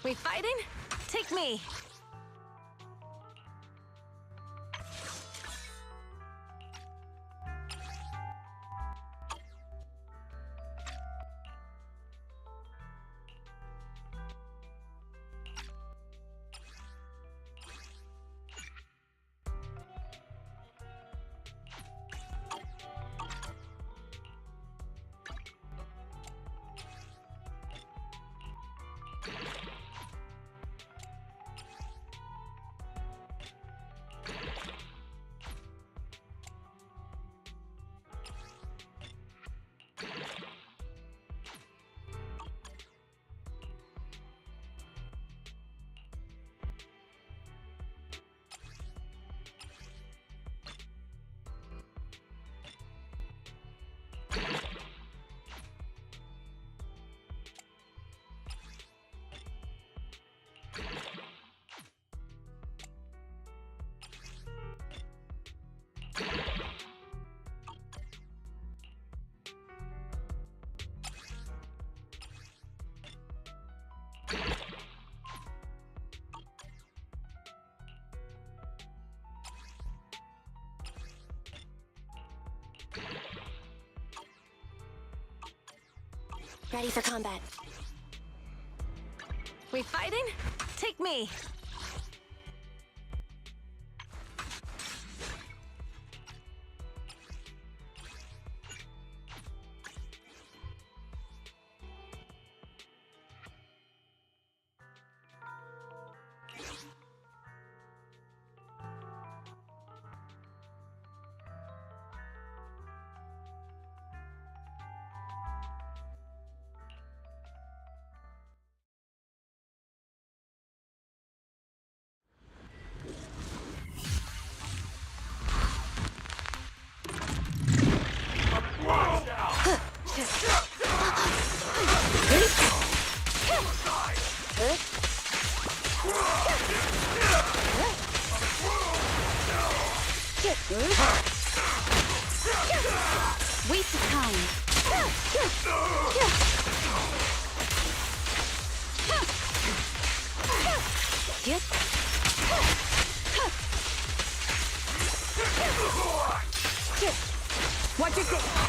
We fighting? Take me. Ready for combat. We fighting? Take me. Waste of time. Watch your step.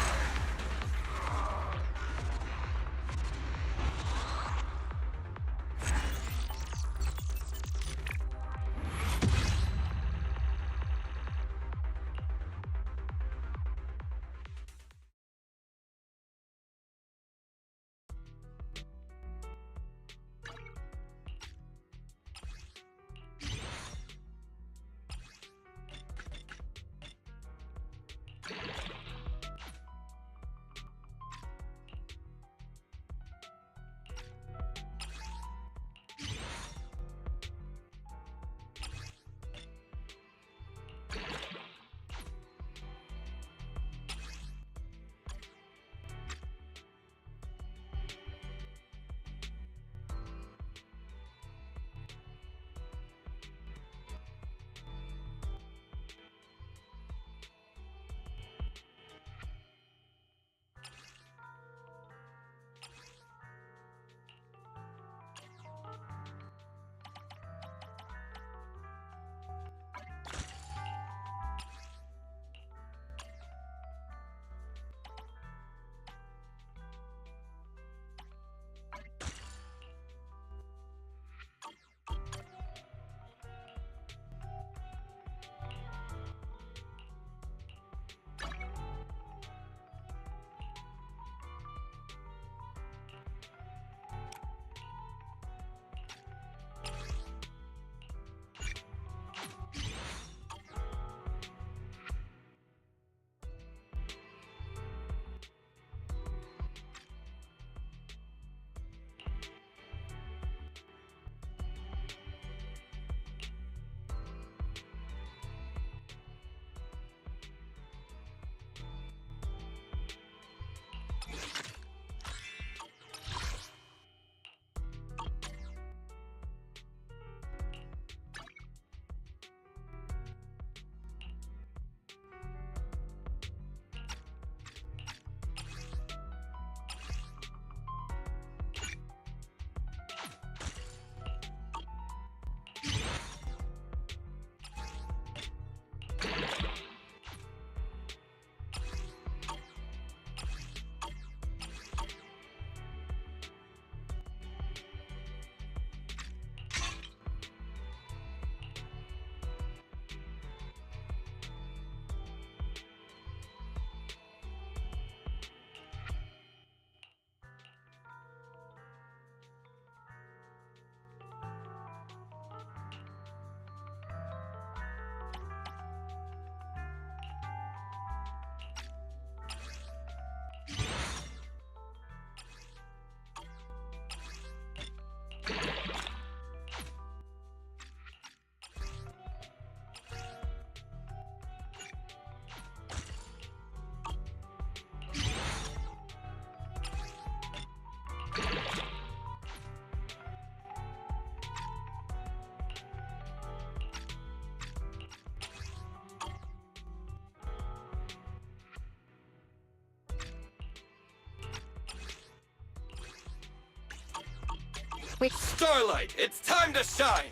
Starlight, it's time to shine!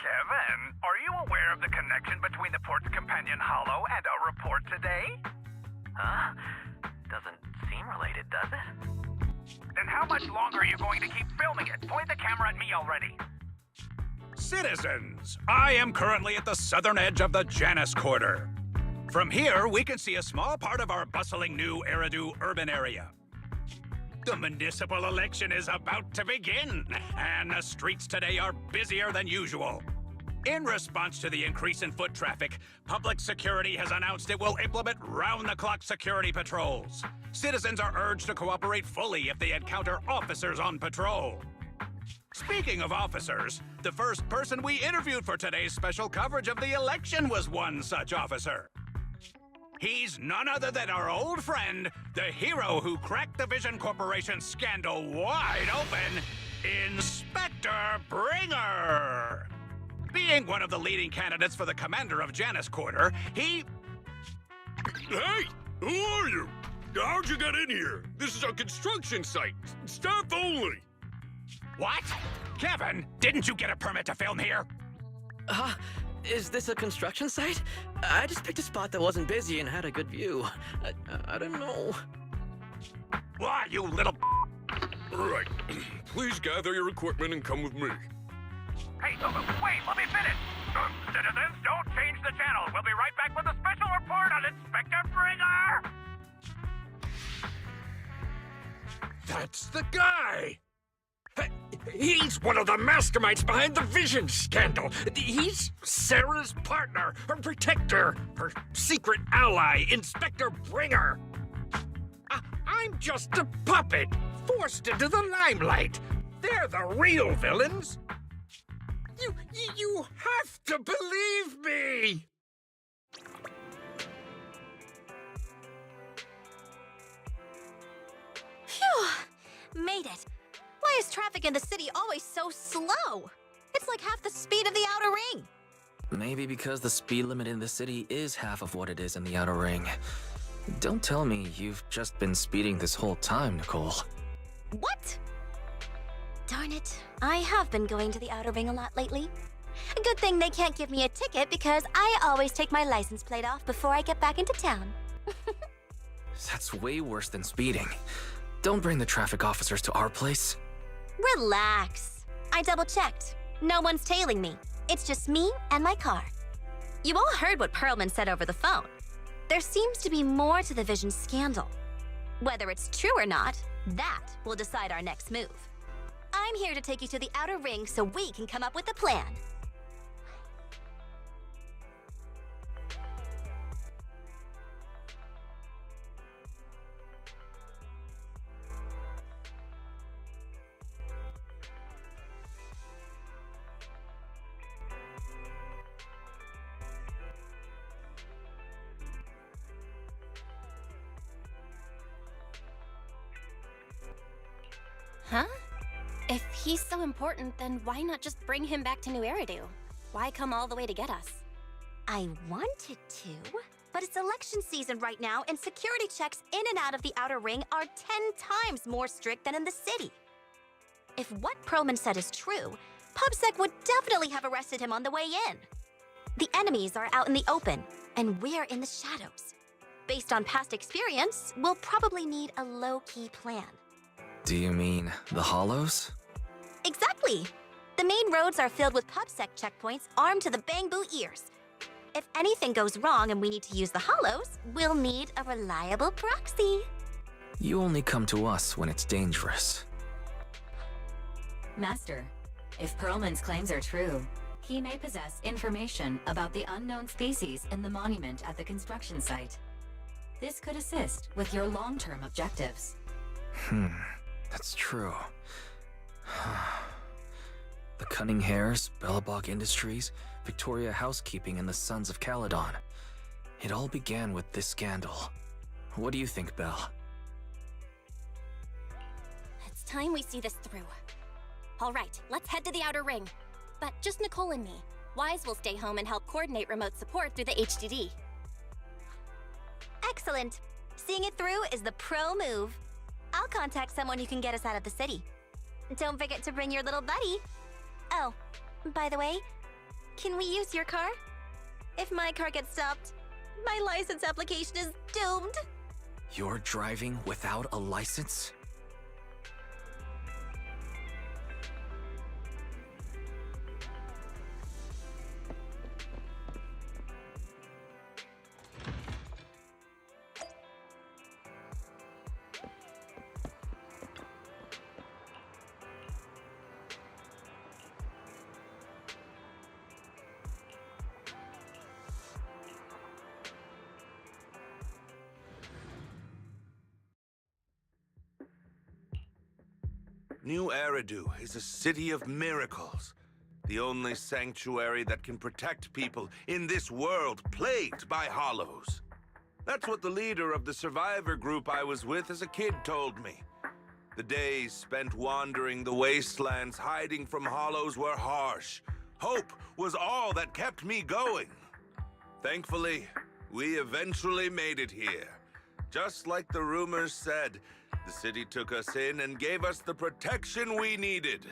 Kevin, are you aware of the connection between the port's companion hollow and our report today? Huh? Doesn't seem related, does it? Then how much longer are you going to keep filming it? Point the camera at me already. Citizens, I am currently at the southern edge of the Janus Quarter. From here, we can see a small part of our bustling new Eridu urban area. The municipal election is about to begin, and the streets today are busier than usual. In response to the increase in foot traffic, public security has announced it will implement round-the-clock security patrols. Citizens are urged to cooperate fully if they encounter officers on patrol. Speaking of officers, the first person we interviewed for today's special coverage of the election was one such officer. He's none other than our old friend, the hero who cracked the Vision Corporation scandal wide open, Inspector Bringer! Being one of the leading candidates for the commander of Janus Quarter, he... Hey! Who are you? How'd you get in here? This is a construction site. Staff only. What? Kevin, didn't you get a permit to film here? Is this a construction site? I just picked a spot that wasn't busy and had a good view. I don't know. Why, you little... Right. Please gather your equipment and come with me. Hey, wait, let me finish. Citizens, don't change the channel. We'll be right back with a special report on Inspector Bringer. That's the guy! He's one of the masterminds behind the Vision scandal. He's Sarah's partner, her protector, her secret ally, Inspector Bringer. I'm just a puppet, forced into the limelight. They're the real villains. You have to believe me! Phew! Made it. Why is traffic in the city always so slow? It's like half the speed of the outer ring. Maybe because the speed limit in the city is half of what it is in the outer ring. Don't tell me you've just been speeding this whole time, Nicole. What? Darn it. I have been going to the outer ring a lot lately. A good thing they can't give me a ticket because I always take my license plate off before I get back into town. That's way worse than speeding. Don't bring the traffic officers to our place. Relax. I double-checked. No one's tailing me. It's just me and my car. You all heard what Perlman said over the phone. There seems to be more to the Vision scandal. Whether it's true or not, that will decide our next move. I'm here to take you to the outer ring so we can come up with a plan. Huh? If he's so important, then why not just bring him back to New Eridu? Why come all the way to get us? I wanted to, but it's election season right now, and security checks in and out of the outer ring are 10 times more strict than in the city. If what Perlman said is true, PubSec would definitely have arrested him on the way in. The enemies are out in the open, and we're in the shadows. Based on past experience, we'll probably need a low-key plan. Do you mean the Hollows? Exactly! The main roads are filled with PubSec checkpoints armed to the bang-boo ears. If anything goes wrong and we need to use the Hollows, we'll need a reliable proxy. You only come to us when it's dangerous. Master, if Perlman's claims are true, he may possess information about the unknown species in the monument at the construction site. This could assist with your long-term objectives. That's true. The Cunning Hares, Bellabog Industries, Victoria Housekeeping, and the Sons of Caledon. It all began with this scandal. What do you think, Belle? It's time we see this through. All right, let's head to the Outer Ring. But just Nicole and me. Wise will stay home and help coordinate remote support through the HDD. Excellent. Seeing it through is the pro move. I'll contact someone who can get us out of the city. Don't forget to bring your little buddy. Oh, by the way, can we use your car? If my car gets stopped, my license application is doomed. You're driving without a license? New Eridu is a city of miracles. The only sanctuary that can protect people in this world plagued by hollows. That's what the leader of the survivor group I was with as a kid told me. The days spent wandering the wastelands hiding from hollows were harsh. Hope was all that kept me going. Thankfully, we eventually made it here. Just like the rumors said, the city took us in and gave us the protection we needed.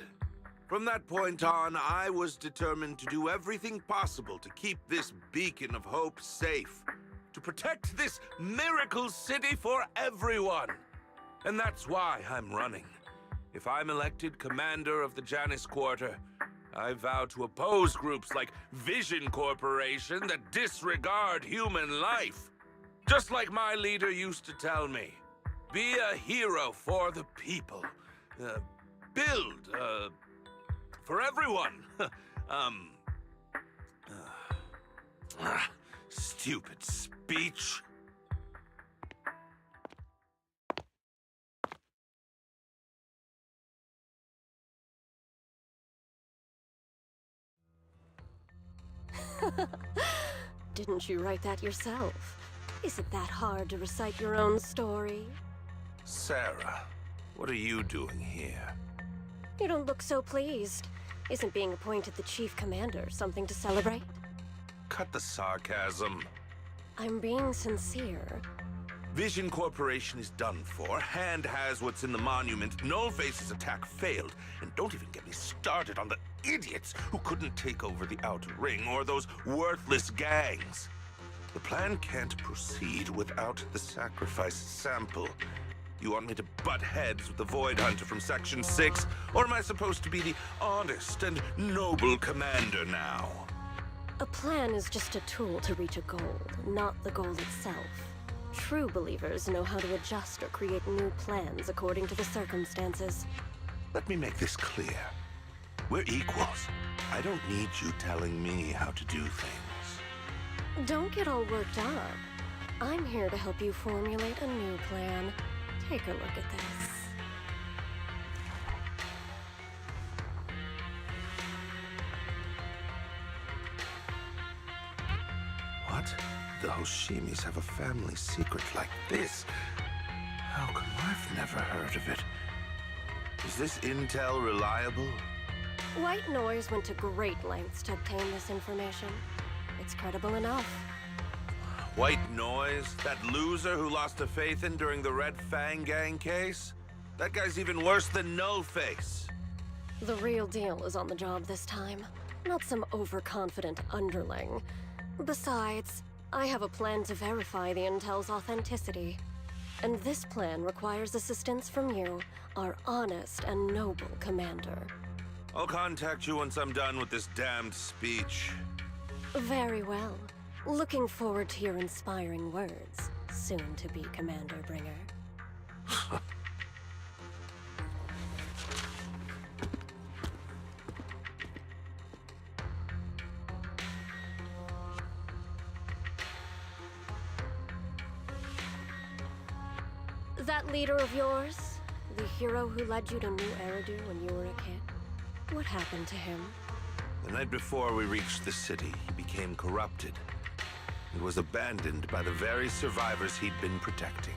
From that point on, I was determined to do everything possible to keep this beacon of hope safe, to protect this miracle city for everyone. And that's why I'm running. If I'm elected commander of the Janus Quarter, I vow to oppose groups like Vision Corporation that disregard human life. Just like my leader used to tell me. Be a hero for the people. Build, for everyone. Stupid speech. Didn't you write that yourself? Is it that hard to recite your own story? Sarah, what are you doing here? You don't look so pleased. Isn't being appointed the chief commander something to celebrate? Cut the sarcasm. I'm being sincere. Vision Corporation is done for. Hand has what's in the monument. Nullface's attack failed. And don't even get me started on the idiots who couldn't take over the Outer Ring or those worthless gangs. The plan can't proceed without the sacrifice sample. You want me to butt heads with the Void Hunter from Section 6? Or am I supposed to be the honest and noble commander now? A plan is just a tool to reach a goal, not the goal itself. True believers know how to adjust or create new plans according to the circumstances. Let me make this clear. We're equals. I don't need you telling me how to do things. Don't get all worked up. I'm here to help you formulate a new plan. Take a look at this. What? The Hoshimis have a family secret like this? How come I've never heard of it? Is this intel reliable? White Noise went to great lengths to obtain this information. It's credible enough. White Noise? That loser who lost a faith in during the Red Fang Gang case? That guy's even worse than Nullface. The real deal is on the job this time. not some overconfident underling. Besides, I have a plan to verify the intel's authenticity. And this plan requires assistance from you, our honest and noble commander. I'll contact you once I'm done with this damned speech. Very well. Looking forward to your inspiring words, soon-to-be Commander Bringer. That leader of yours, the hero who led you to New Eridu when you were a kid, what happened to him? The night before we reached the city, he became corrupted and was abandoned by the very survivors he'd been protecting.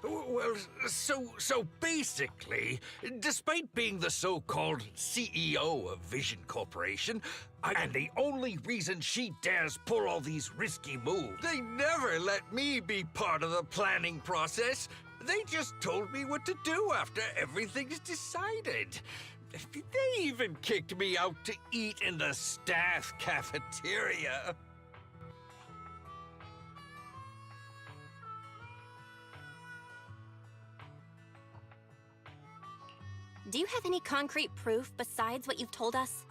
Well, so basically, despite being the so-called CEO of Vision Corporation, and the only reason she dares pull all these risky moves, they never let me be part of the planning process. They just told me what to do after everything's decided. They even kicked me out to eat in the staff cafeteria. Do you have any concrete proof besides what you've told us?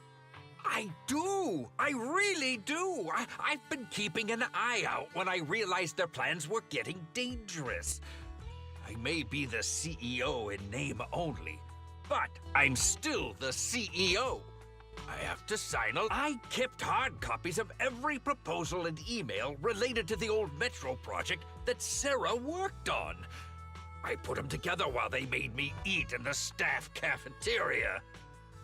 I do! I really do! I've been keeping an eye out when I realized their plans were getting dangerous. I may be the CEO in name only, but I'm still the CEO. I have to sign I kept hard copies of every proposal and email related to the old Metro project that Sarah worked on. I put them together while they made me eat in the staff cafeteria.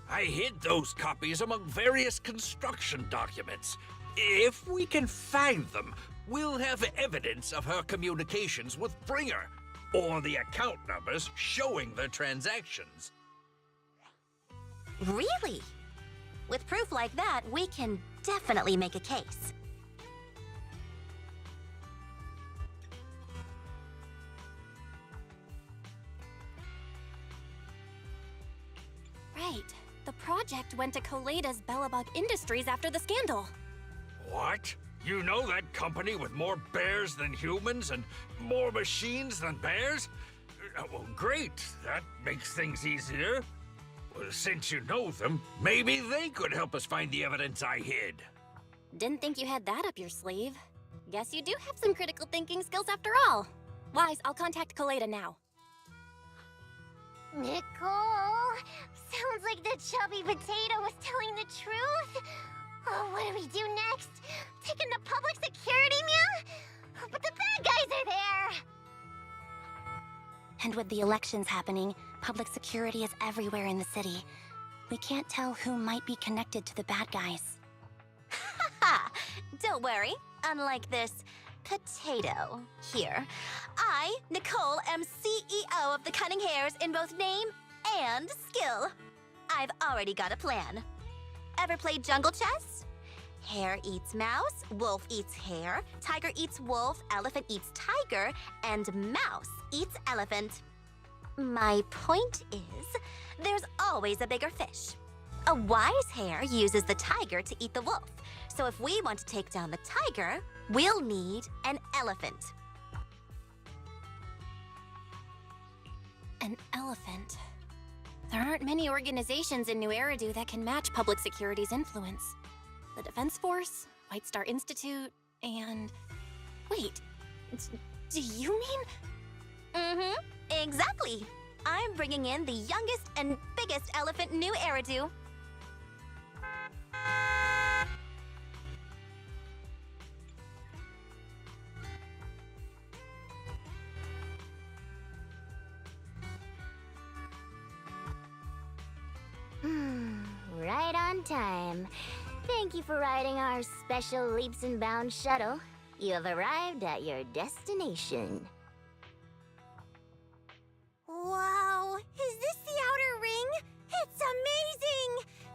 I hid those copies among various construction documents. If we can find them, we'll have evidence of her communications with Bringer. or the account numbers showing the transactions. Really? With proof like that, we can definitely make a case. Right. The project went to Koleda's Bellabog Industries after the scandal. What? You know that company with more bears than humans and more machines than bears? Well, great. That makes things easier. Well, since you know them, maybe they could help us find the evidence I hid. Didn't think you had that up your sleeve. Guess you do have some critical thinking skills after all. Wise, I'll contact Koleda now. Nicole! Sounds like the chubby potato was telling the truth. Oh, what do we do next? Take him to public security, Mia? But the bad guys are there! And with the elections happening, public security is everywhere in the city. We can't tell who might be connected to the bad guys. Ha! Don't worry. Unlike this potato here, I, Nicole, am CEO of the Cunning Hares in both name and skill. I've already got a plan. Ever played jungle chess? Hare eats mouse, wolf eats hare, tiger eats wolf, elephant eats tiger, and mouse eats elephant. My point is, there's always a bigger fish. A wise hare uses the tiger to eat the wolf. So if we want to take down the tiger, we'll need an elephant. An elephant. There aren't many organizations in New Eridu that can match public security's influence. The Defense Force, White Star Institute, and... Wait, do you mean... Mm-hmm, exactly. I'm bringing in the youngest and biggest elephant in New Eridu. Right on time. Thank you for riding our special leaps and bounds shuttle. You have arrived at your destination. Wow, is this the outer ring? It's amazing!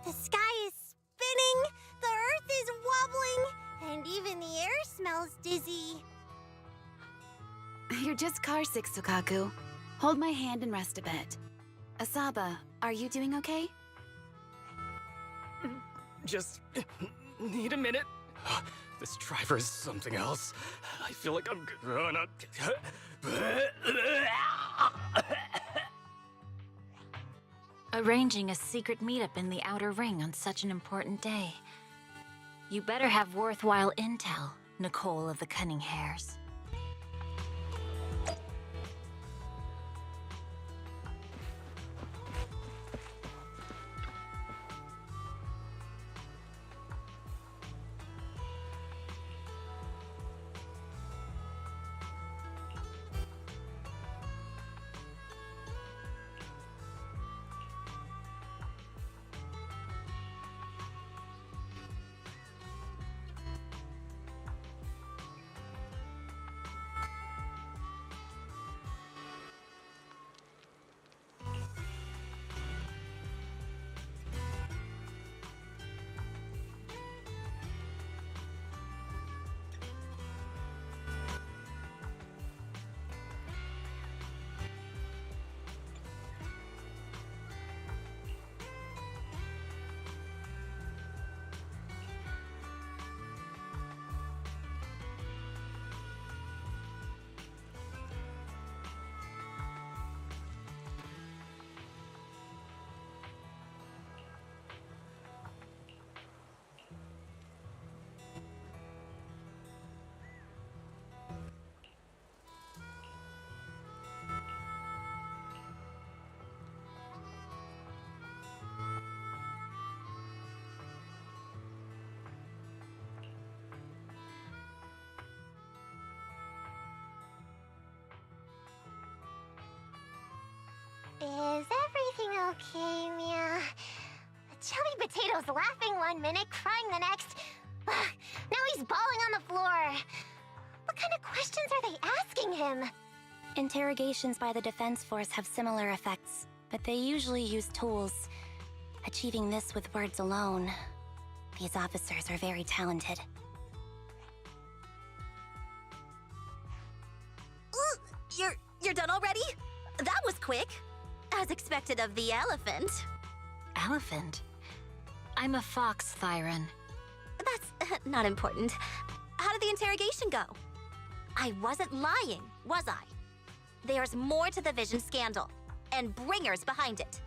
The sky is spinning, the earth is wobbling, and even the air smells dizzy. You're just carsick, Sukaku. Hold my hand and rest a bit. Asaba, are you doing okay? Just need a minute. This driver is something else. I feel like I'm gonna... Arranging a secret meetup in the Outer Ring on such an important day. You better have worthwhile intel, Nicole of the Cunning Hares. Is everything okay, Mia? The chubby potato's laughing one minute, crying the next. Now he's bawling on the floor. What kind of questions are they asking him? Interrogations by the Defense Force have similar effects, but they usually use tools. Achieving this with words alone, these officers are very talented. You're done already? That was quick. As expected of the elephant. Elephant? I'm a fox, Thyron. That's not important. How did the interrogation go? I wasn't lying, was I? There's more to the Vision scandal, and Bringer's behind it.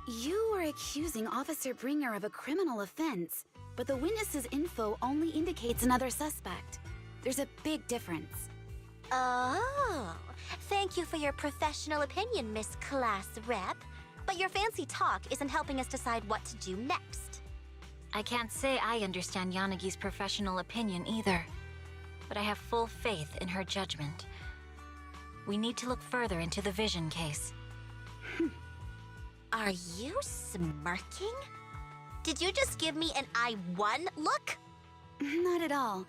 You were accusing Officer Bringer of a criminal offense, but the witness's info only indicates another suspect. There's a big difference. Oh, thank you for your professional opinion, Miss Class Rep. But your fancy talk isn't helping us decide what to do next. I can't say I understand Yanagi's professional opinion either, but I have full faith in her judgment. We need to look further into the Vision case. Are you smirking? Did you just give me an I won look? Not at all.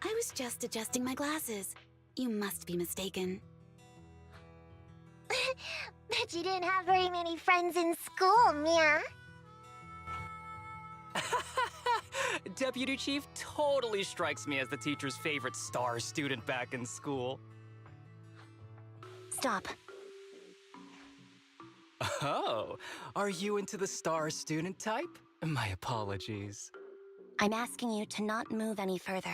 I was just adjusting my glasses. You must be mistaken. Bet you didn't have very many friends in school, Mia. Deputy Chief totally strikes me as the teacher's favorite star student back in school. Stop. Oh, are you into the star student type? My apologies. I'm asking you to not move any further.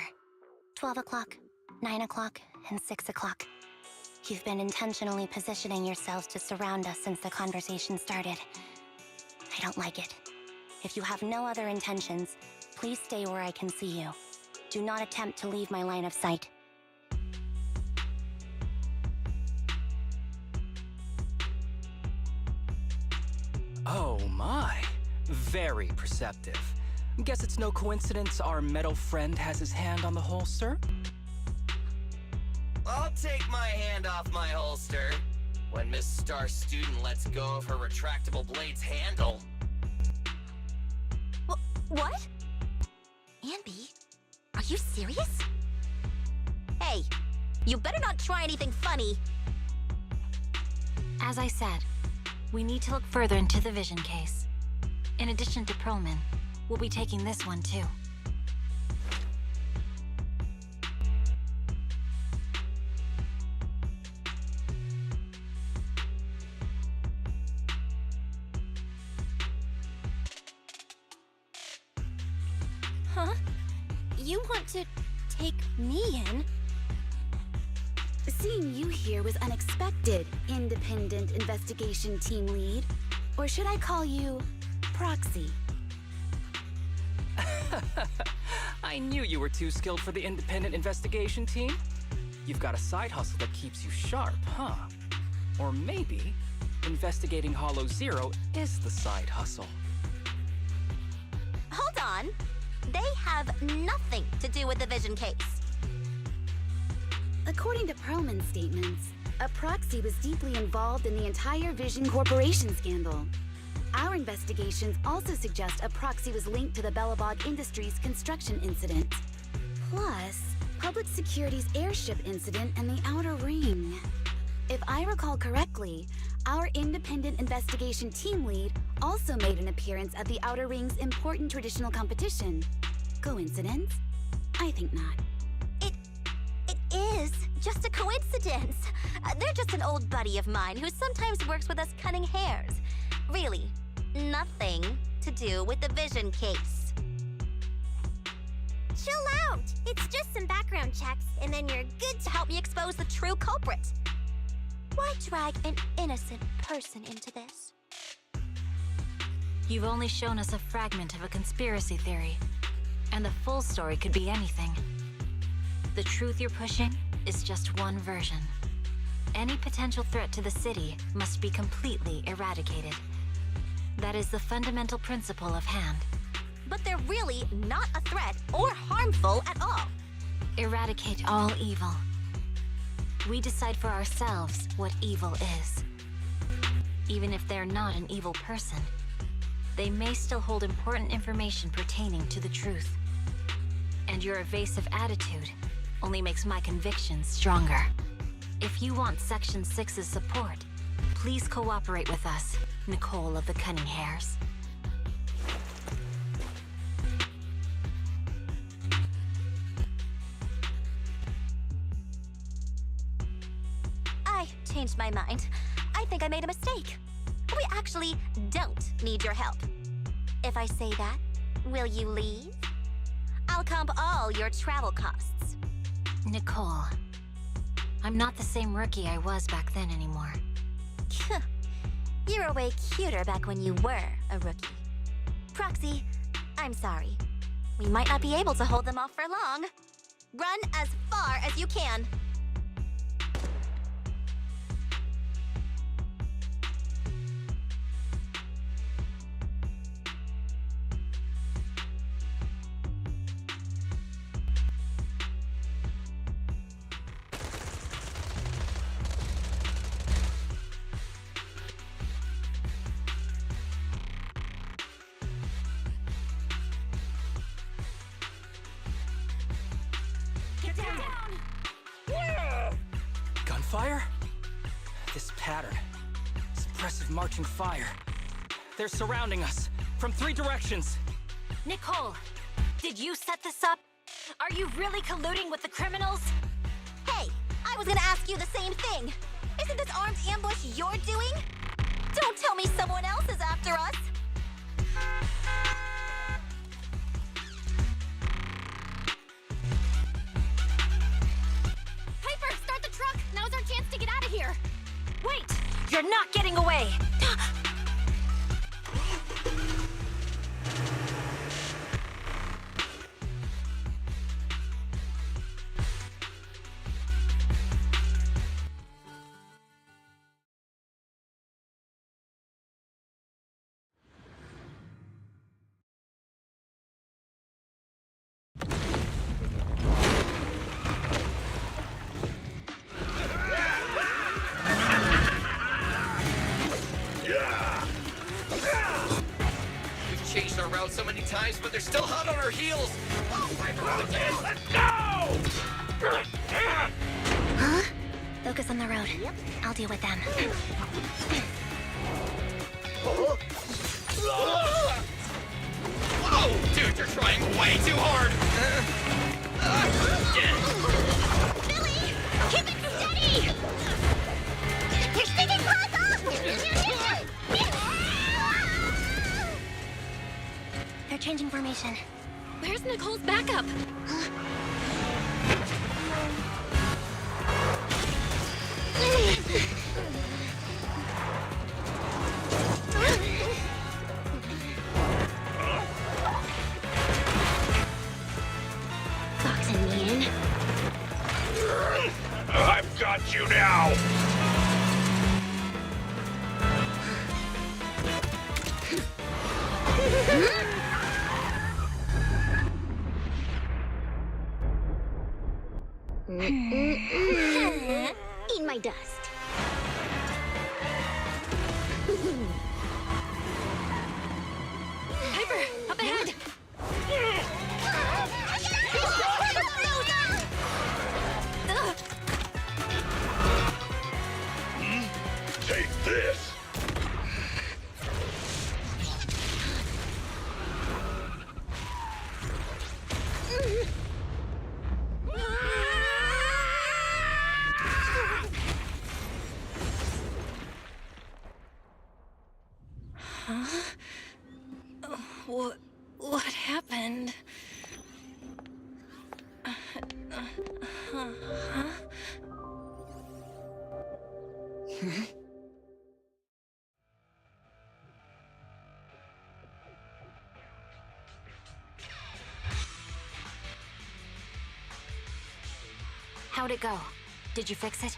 12 o'clock, 9 o'clock, and 6 o'clock. You've been intentionally positioning yourselves to surround us since the conversation started. I don't like it. If you have no other intentions, please stay where I can see you. Do not attempt to leave my line of sight. Oh my, very perceptive. Guess it's no coincidence our metal friend has his hand on the holster? I'll take my hand off my holster when Miss Star Student lets go of her retractable blade's handle. What? Anby, are you serious? Hey, you better not try anything funny. As I said, we need to look further into the Vision case. In addition to Perlman, we'll be taking this one too. Huh? You want to take me in? Seeing you here was unexpected, Independent Investigation Team Lead. Or should I call you Proxy? I knew you were too skilled for the Independent Investigation Team. You've got a side hustle that keeps you sharp, huh? Or maybe investigating Hollow Zero is the side hustle. Hold on. They have nothing to do with the Vision case. According to Perlman's statements, a proxy was deeply involved in the entire Vision Corporation scandal. Our investigations also suggest a proxy was linked to the Belobog Industries construction incident. Plus, Public Security's airship incident and the Outer Ring. If I recall correctly, our Independent Investigation Team Lead also made an appearance at the Outer Ring's important traditional competition. Coincidence? I think not. It is just a coincidence. They're just an old buddy of mine who sometimes works with us cutting hairs. Really, nothing to do with the Vision case. Chill out. It's just some background checks, and then you're good To help me expose the true culprit. Why drag an innocent person into this? You've only shown us a fragment of a conspiracy theory, and the full story could be anything. The truth you're pushing is just one version. Any potential threat to the city must be completely eradicated. That is the fundamental principle of Hand. But they're really not a threat or harmful at all. Eradicate all evil. We decide for ourselves what evil is. Even if they're not an evil person, they may still hold important information pertaining to the truth. And your evasive attitude only makes my convictions stronger. If you want Section 6's support, please cooperate with us, Nicole of the Cunning Hairs. I changed my mind. I think I made a mistake. We actually don't need your help. If I say that, will you leave? I'll comp all your travel costs. Nicole, I'm not the same rookie I was back then anymore. You were way cuter back when you were a rookie. Proxy, I'm sorry. We might not be able to hold them off for long. Run as far as you can. Gunfire? This pattern. Suppressive marching fire. They're surrounding us from 3 directions. Nicole, did you set this up? Are you really colluding with the criminals? Hey, I was gonna ask you the same thing. Isn't this armed ambush you're doing? Don't tell me someone else is after us. Piper, start the truck! Now's our chance to get out of here! Wait! You're not getting away! We've changed our route so many times, but they're still hot on our heels. Oh my God! Let's go! Huh? Focus on the road. I'll deal with them. Oh, dude, you're trying way too hard. Billy! Keep it steady! You're sticking close up! They're changing formation. Where's Nicole's backup? Boxing me in. I've got you now! Eat my dust. Piper, up ahead! Take this! Huh? What happened? Huh? How'd it go? Did you fix it?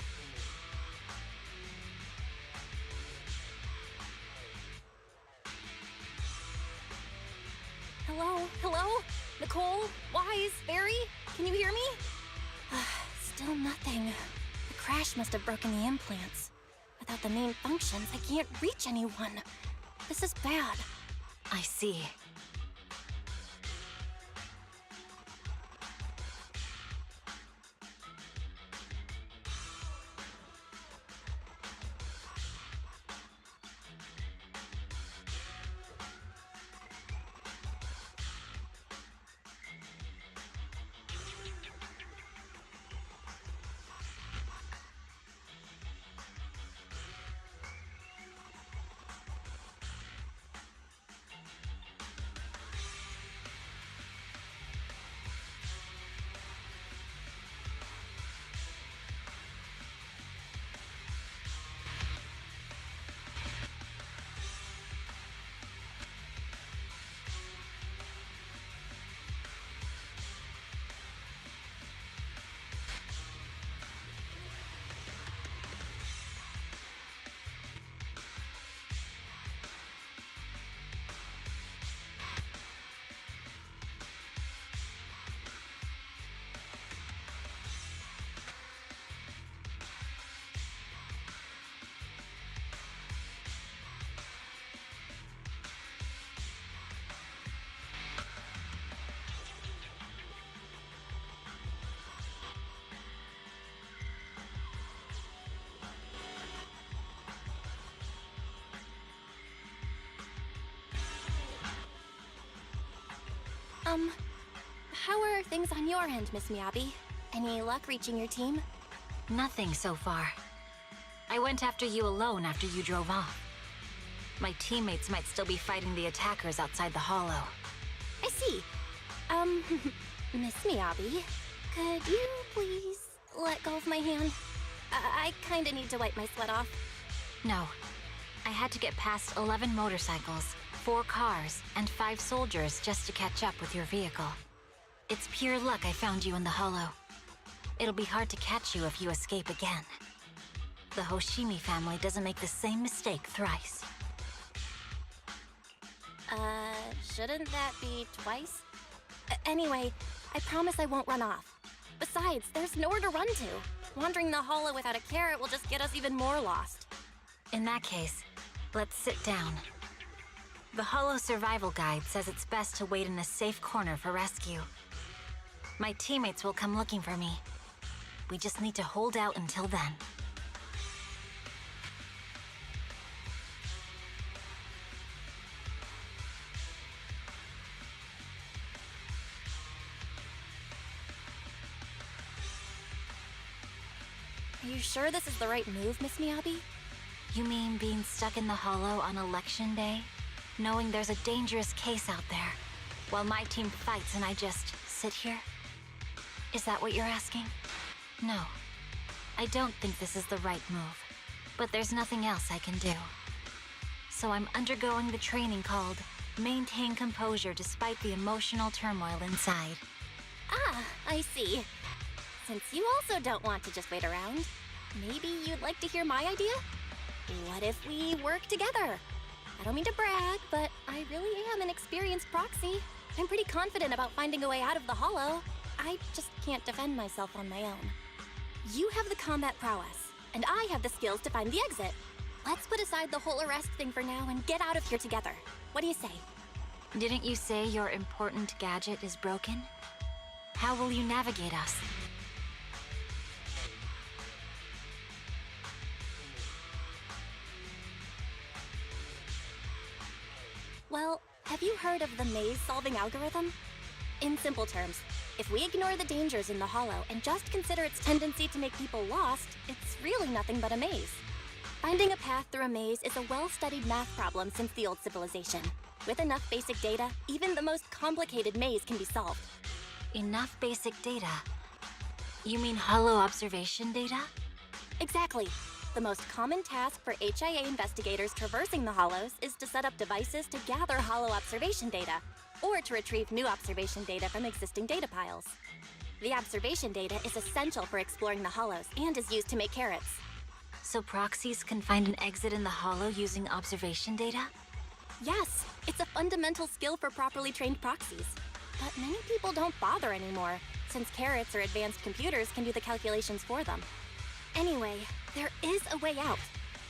Hello? Hello? Nicole? Wise? Barry? Can you hear me? Still nothing. The crash must have broken the implants. Without the main functions, I can't reach anyone. This is bad. I see. How are things on your end, Miss Miyabi? Any luck reaching your team? Nothing so far. I went after you alone after you drove off. My teammates might still be fighting the attackers outside the hollow. I see. Miss Miyabi, could you please let go of my hand? I kinda need to wipe my sweat off. No. I had to get past 11 motorcycles, 4 cars, and 5 soldiers just to catch up with your vehicle. It's pure luck I found you in the hollow. It'll be hard to catch you if you escape again. The Hoshimi family doesn't make the same mistake thrice. Shouldn't that be twice? Anyway, I promise I won't run off. Besides, there's nowhere to run to. Wandering the hollow without a carrot will just get us even more lost. In that case, let's sit down. The Hollow Survival Guide says it's best to wait in a safe corner for rescue. My teammates will come looking for me. We just need to hold out until then. Are you sure this is the right move, Miss Miyabi? You mean being stuck in the hollow on election day? Knowing there's a dangerous case out there, while my team fights and I just sit here? Is that what you're asking? No. I don't think this is the right move, but there's nothing else I can do. So I'm undergoing the training called Maintain Composure Despite the Emotional Turmoil Inside. Ah, I see. Since you also don't want to just wait around, maybe you'd like to hear my idea? What if we work together? I don't mean to brag, but I really am an experienced proxy. I'm pretty confident about finding a way out of the hollow. I just can't defend myself on my own. You have the combat prowess, and I have the skills to find the exit. Let's put aside the whole arrest thing for now and get out of here together. What do you say? Didn't you say your important gadget is broken? How will you navigate us? Well, have you heard of the maze-solving algorithm? In simple terms, if we ignore the dangers in the hollow and just consider its tendency to make people lost, it's really nothing but a maze. Finding a path through a maze is a well-studied math problem since the old civilization. With enough basic data, even the most complicated maze can be solved. Enough basic data? You mean hollow observation data? Exactly. The most common task for HIA investigators traversing the hollows is to set up devices to gather hollow observation data, or to retrieve new observation data from existing data piles. The observation data is essential for exploring the hollows and is used to make carrots. So proxies can find an exit in the hollow using observation data? Yes, it's a fundamental skill for properly trained proxies. But many people don't bother anymore, since carrots or advanced computers can do the calculations for them. Anyway, there is a way out.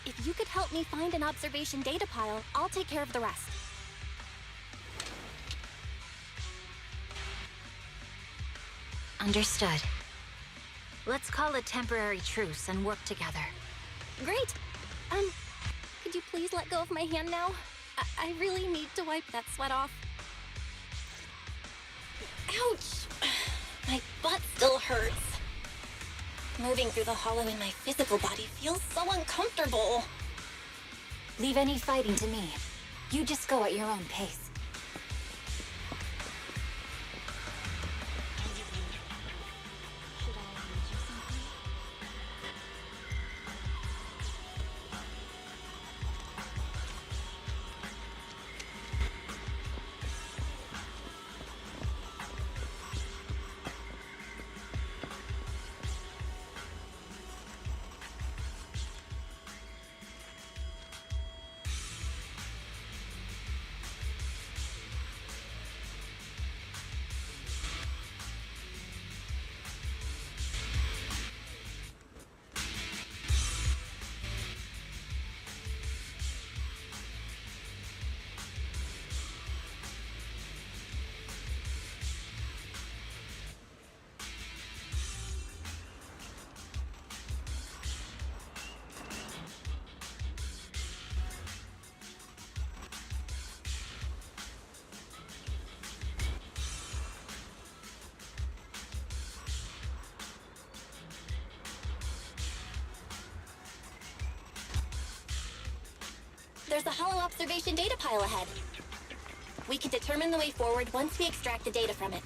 If you could help me find an observation data pile, I'll take care of the rest. Understood. Let's call a temporary truce and work together. Great! Could you please let go of my hand now? I really need to wipe that sweat off. Ouch! My butt still hurts. Moving through the hollow in my physical body feels so uncomfortable. Leave any fighting to me. You just go at your own pace. There's a hollow observation data pile ahead. We can determine the way forward once we extract the data from it.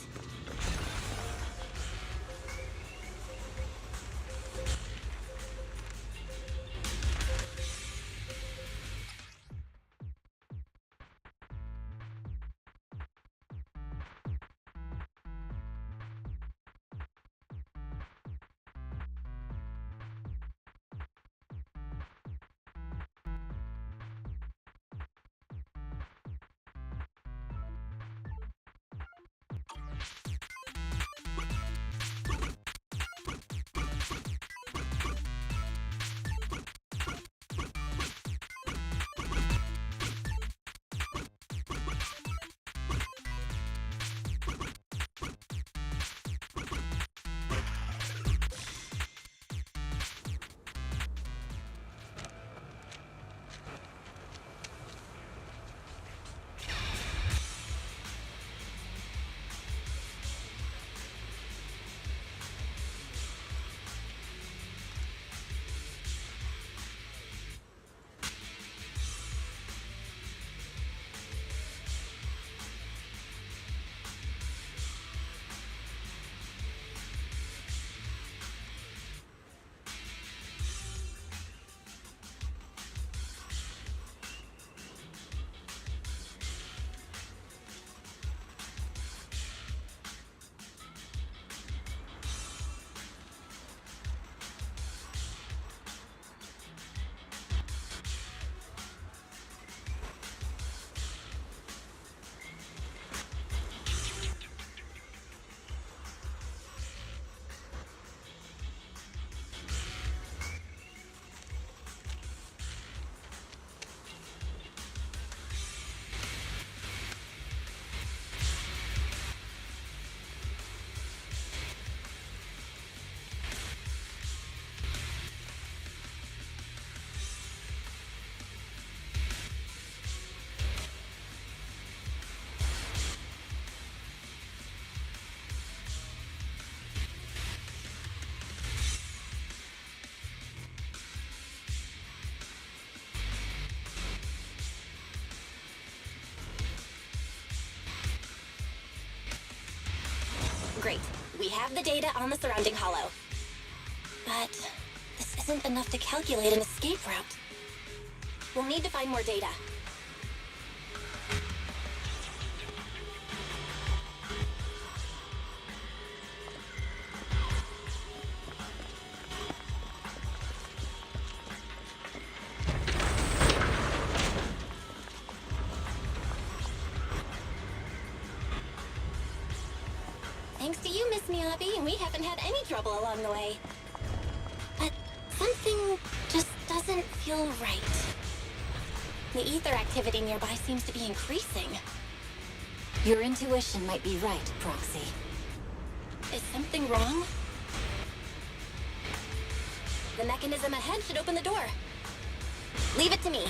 Great. We have the data on the surrounding hollow. But this isn't enough to calculate an escape route. We'll need to find more data. Thanks to you, Miss Miyabi, we haven't had any trouble along the way. But something just doesn't feel right. The ether activity nearby seems to be increasing. Your intuition might be right, Proxy. Is something wrong? The mechanism ahead should open the door. Leave it to me.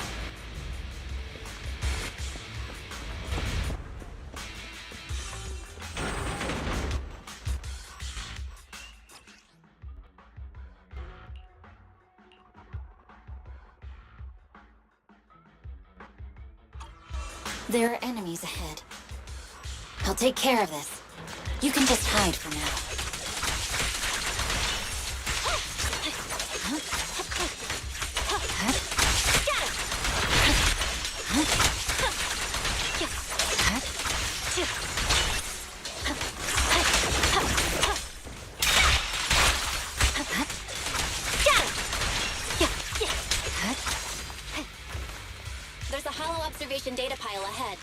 There are enemies ahead. I'll take care of this. You can just hide for now. There's a hollow observation data pile ahead.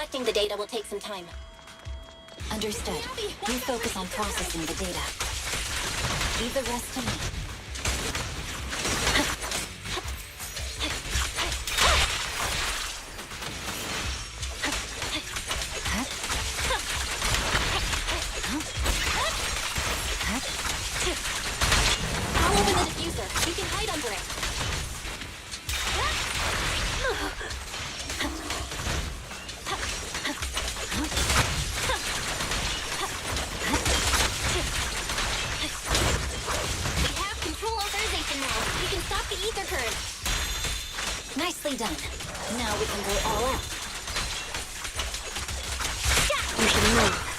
Collecting the data will take some time. Understood. You focus on processing the data. Leave the rest to me. I'll open the diffuser. You can hide under it. We have control authorization now. We can stop the ether current. Nicely done. Now we can go all out. You should move.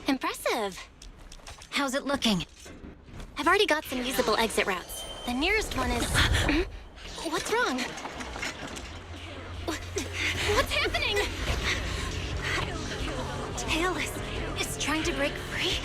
Impressive. How's it looking? I've already got some usable exit routes. The nearest one is... What's wrong? What's happening? Tail is trying to break free.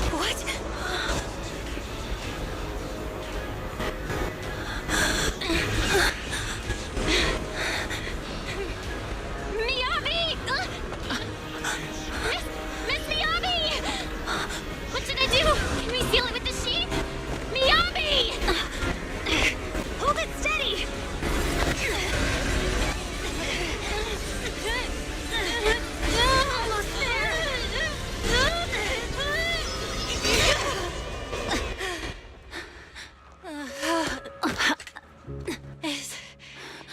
What? Miyabi! Miss Miyabi! What should I do? Can we seal it with the sheet? Miyabi! Hold it steady! Almost there!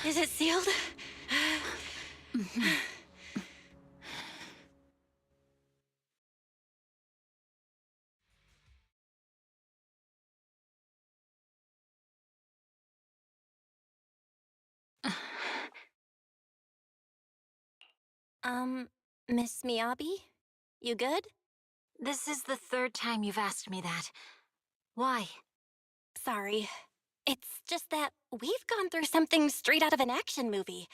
Is it sealed? Miss Miyabi? You good? This is the third time you've asked me that. Why? Sorry. It's just that we've gone through something straight out of an action movie.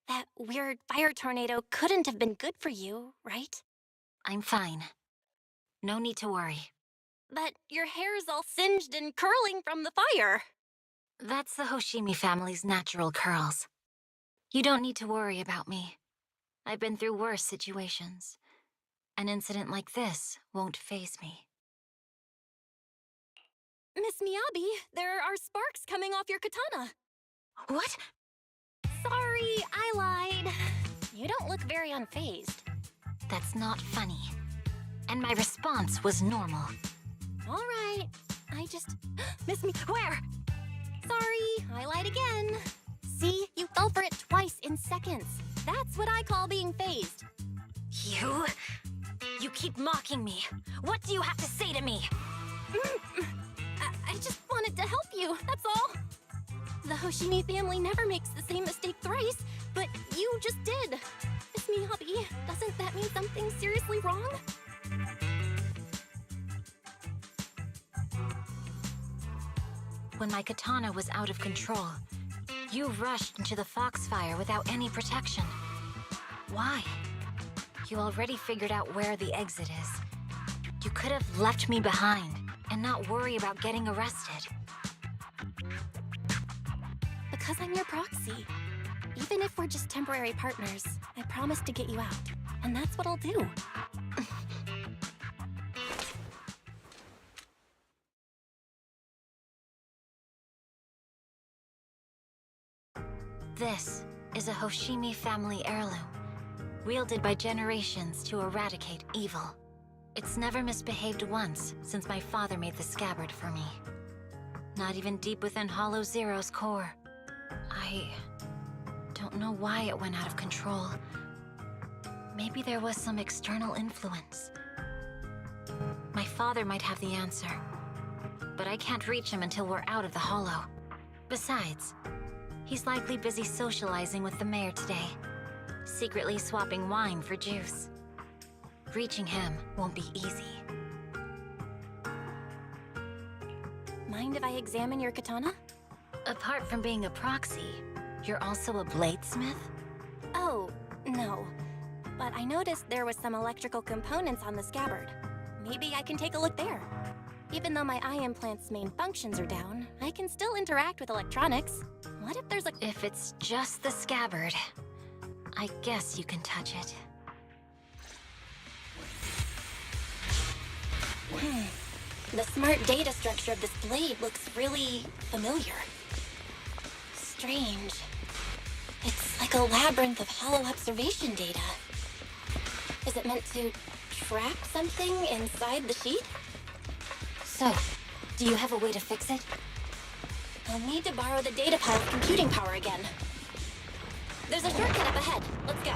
That weird fire tornado couldn't have been good for you, right? I'm fine. No need to worry. But your hair's all singed and curling from the fire. That's the Hoshimi family's natural curls. You don't need to worry about me. I've been through worse situations. An incident like this won't faze me. Miss Miyabi, there are sparks coming off your katana. What? Sorry, I lied. You don't look very unfazed. That's not funny. And my response was normal. All right. I just... Miss Me... Where? Sorry, I lied again. See? You fell for it twice in seconds. That's what I call being phased. You? You keep mocking me. What do you have to say to me? I just wanted to help you, that's all. The Hoshimi family never makes the same mistake thrice, but you just did. Miss Miyabi, doesn't that mean something seriously wrong? When my katana was out of control, you rushed into the foxfire without any protection. Why? You already figured out where the exit is. You could have left me behind and not worry about getting arrested. Because I'm your proxy. Even if we're just temporary partners, I promise to get you out. And that's what I'll do. This is a Hoshimi family heirloom, wielded by generations to eradicate evil. It's never misbehaved once since my father made the scabbard for me. Not even deep within Hollow Zero's core. I don't know why it went out of control. Maybe there was some external influence. My father might have the answer, but I can't reach him until we're out of the Hollow. Besides, He's likely busy socializing with the mayor today, secretly swapping wine for juice. Reaching him won't be easy. Mind if I examine your katana? Apart from being a proxy, you're also a bladesmith? Oh, no. But I noticed there was some electrical components on the scabbard. Maybe I can take a look there. Even though my eye implant's main functions are down, I can still interact with electronics. What if there's a... If it's just the scabbard, I guess you can touch it. The smart data structure of this blade looks really familiar. Strange. It's like a labyrinth of hollow observation data. Is it meant to trap something inside the sheet? So, do you have a way to fix it? I'll need to borrow the data pile's computing power again. There's a shortcut up ahead. Let's go.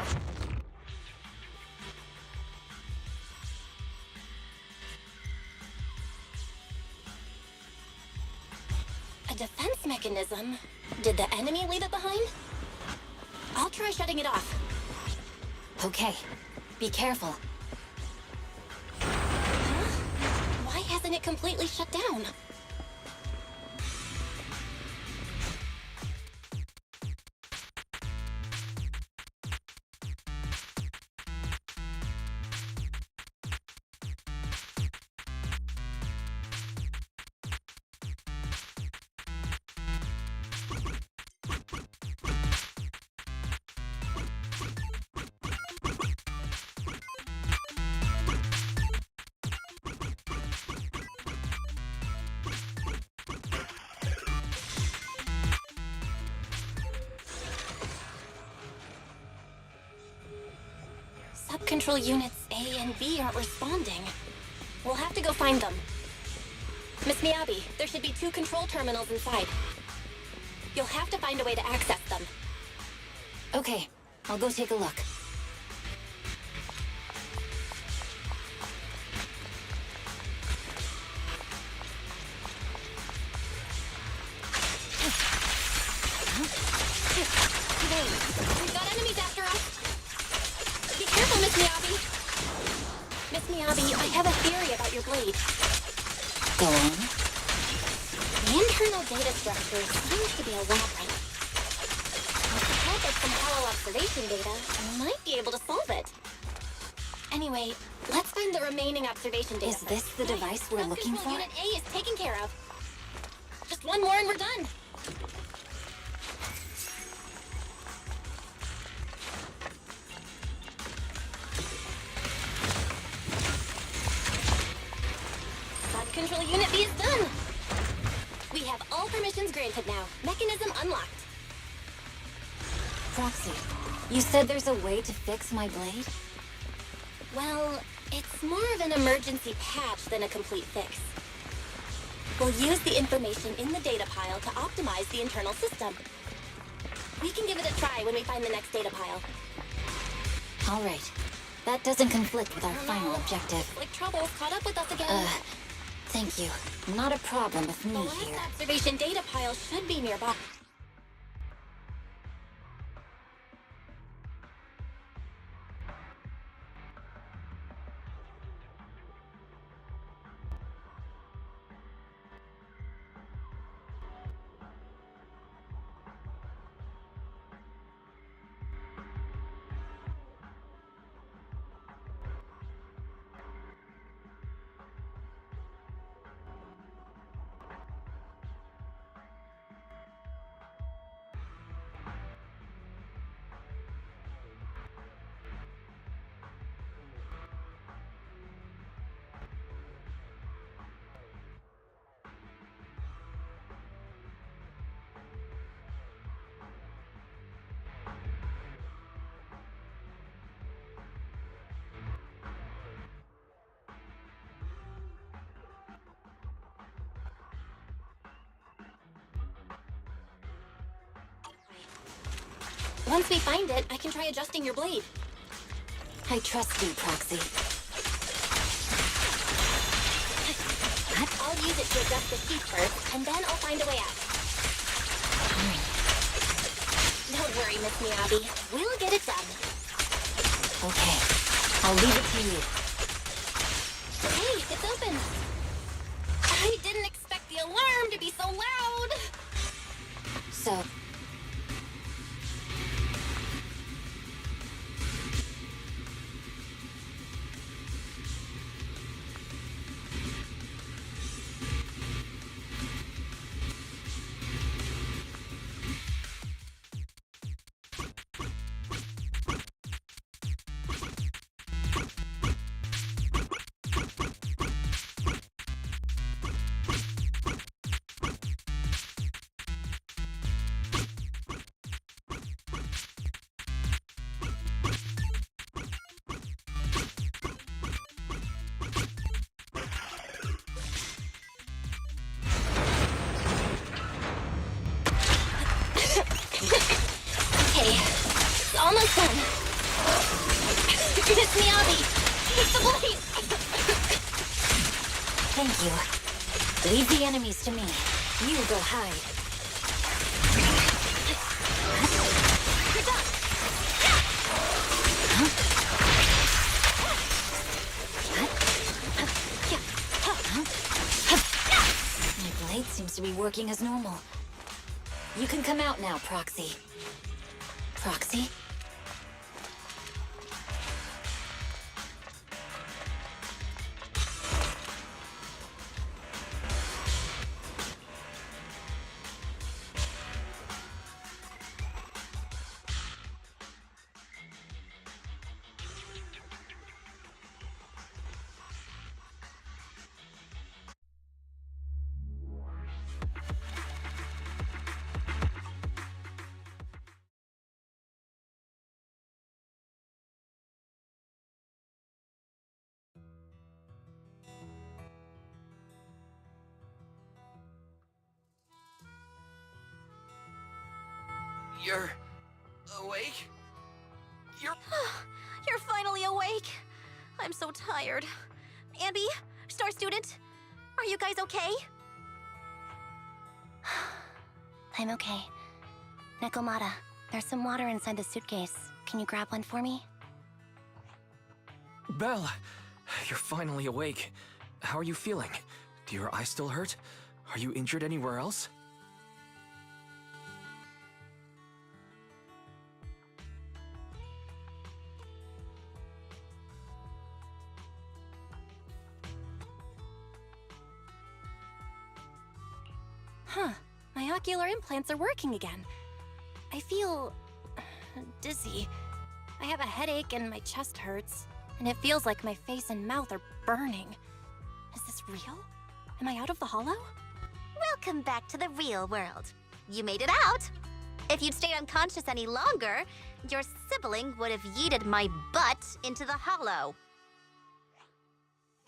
A defense mechanism? Did the enemy leave it behind? I'll try shutting it off. Okay, be careful. Huh? Why hasn't it completely shut down? Control units A and B aren't responding. We'll have to go find them. Miss Miyabi, there should be 2 control terminals inside. You'll have to find a way to access them. Okay, I'll go take a look. We've got enemies after us! Be careful, Miss Miyabi! Miss Miyabi, I have a theory about your blade. Go on. The internal data structure seems to be a labyrinth. With the help of some hollow observation data, I might be able to solve it. Anyway, let's find the remaining observation data. Is this the device we're looking for? Unit A is taken care of. Just one more and we're done. Control Unit B is done! We have all permissions granted now. Mechanism unlocked. Proxy, you said there's a way to fix my blade? Well, it's more of an emergency patch than a complete fix. We'll use the information in the data pile to optimize the internal system. We can give it a try when we find the next data pile. All right. That doesn't conflict with our final objective. Like trouble's caught up with us again. Thank you. Not a problem with me here. The last observation data pile should be nearby. Once we find it, I can try adjusting your blade. I trust you, Proxy. I'll use it to adjust the sheath first, and then I'll find a way out. worry, Miss Miyabi. We'll get it done. Okay, I'll leave it to you. Hey, it's open. I didn't expect the alarm to be so loud. So... Okay, it's almost done. Miss Miyabi, it's the blade! Thank you. Leave the enemies to me. You go hide. You're done! My blade seems to be working as normal. You can come out now, Proxy. Proxy? You're awake? You're You're finally awake. I'm so tired. Ambi, Star Student, are you guys okay? I'm okay. Nekomata, there's some water inside the suitcase. Can you grab one for me? Belle, you're finally awake. How are you feeling? Do your eyes still hurt? Are you injured anywhere else? Huh. My ocular implants are working again. I feel... dizzy. I have a headache and my chest hurts. And it feels like my face and mouth are burning. Is this real? Am I out of the hollow? Welcome back to the real world. You made it out. If you'd stayed unconscious any longer, your sibling would have yeeted my butt into the hollow.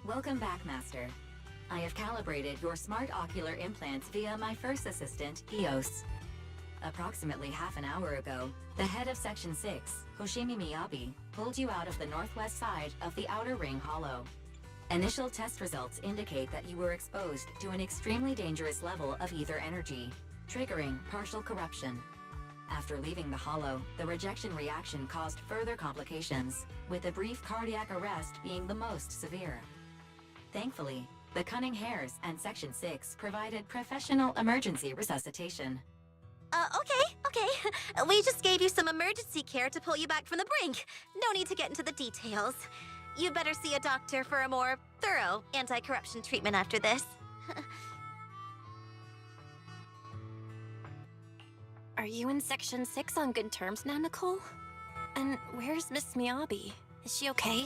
Welcome back, Master. I have calibrated your smart ocular implants via my first assistant, EOS. Approximately half an hour ago, the head of Section 6, Hoshimi Miyabi, pulled you out of the northwest side of the Outer Ring Hollow. Initial test results indicate that you were exposed to an extremely dangerous level of ether energy, triggering partial corruption. After leaving the hollow, the rejection reaction caused further complications, with a brief cardiac arrest being the most severe. Thankfully, the Cunning Hares and Section 6 provided professional emergency resuscitation. Okay. We just gave you some emergency care to pull you back from the brink. No need to get into the details. You better see a doctor for a more thorough anti-corruption treatment after this. Are you in Section 6 on good terms now, Nicole? And where's Miss Miyabi? Is she okay?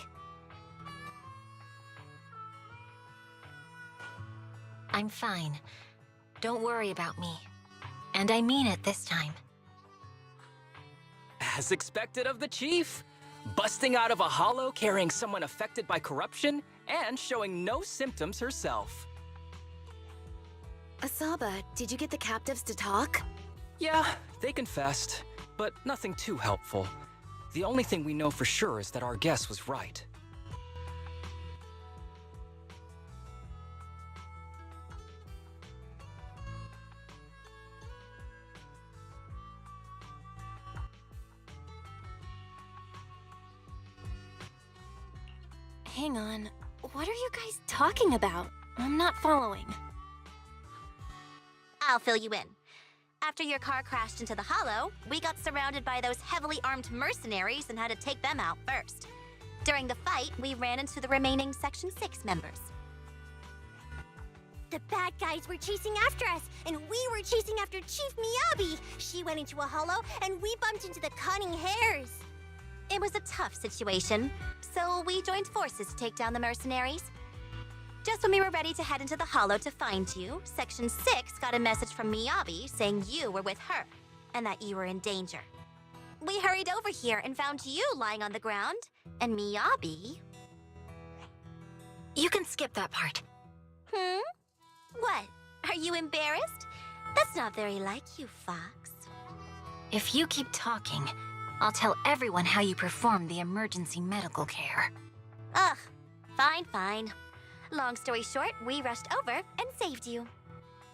I'm fine. Don't worry about me. And I mean it this time. As expected of the Chief. Busting out of a hollow carrying someone affected by corruption and showing no symptoms herself. Asaba, did you get the captives to talk? Yeah, they confessed, but nothing too helpful. The only thing we know for sure is that our guess was right. Hang on. What are you guys talking about? I'm not following. I'll fill you in. After your car crashed into the hollow, we got surrounded by those heavily armed mercenaries and had to take them out first. During the fight, we ran into the remaining Section 6 members. The bad guys were chasing after us, and we were chasing after Chief Miyabi. She went into a hollow, and we bumped into the cunning hares. It was a tough situation, so we joined forces to take down the mercenaries. Just when we were ready to head into the hollow to find you, Section 6 got a message from Miyabi saying you were with her, and that you were in danger. We hurried over here and found you lying on the ground, and Miyabi... You can skip that part. What? Are you embarrassed? That's not very like you, Fox. If you keep talking, I'll tell everyone how you performed the emergency medical care. Ugh, fine. Long story short, we rushed over and saved you.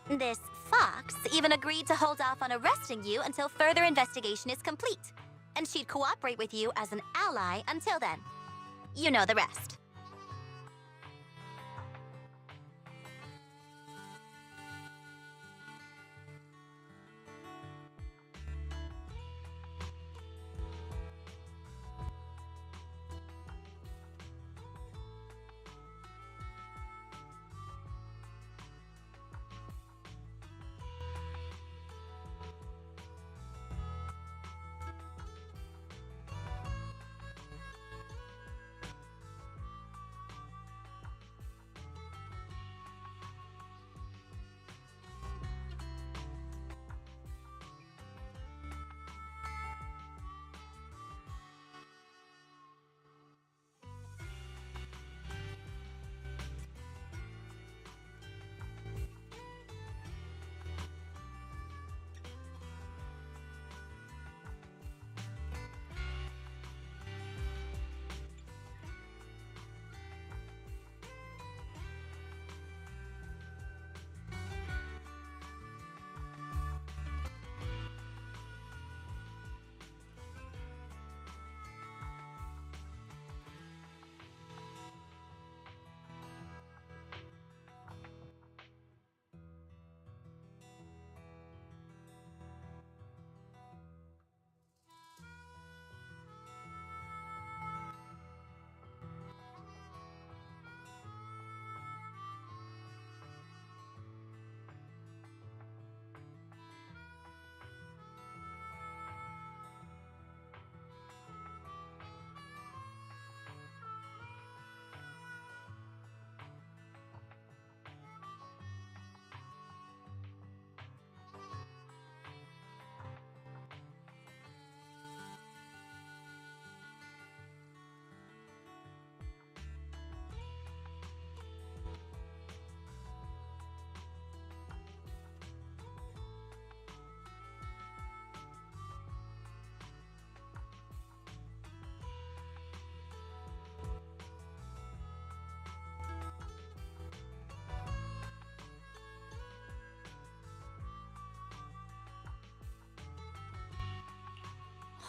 This Fox even agreed to hold off on arresting you until further investigation is complete, and she'd cooperate with you as an ally until then. You know the rest.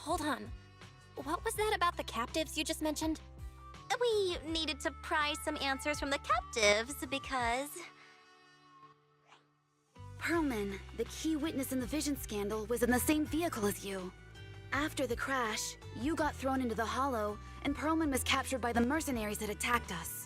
Hold on. What was that about the captives you just mentioned? We needed to pry some answers from the captives because... Pearlman, the key witness in the Vision scandal, was in the same vehicle as you. After the crash, you got thrown into the hollow, and Pearlman was captured by the mercenaries that attacked us.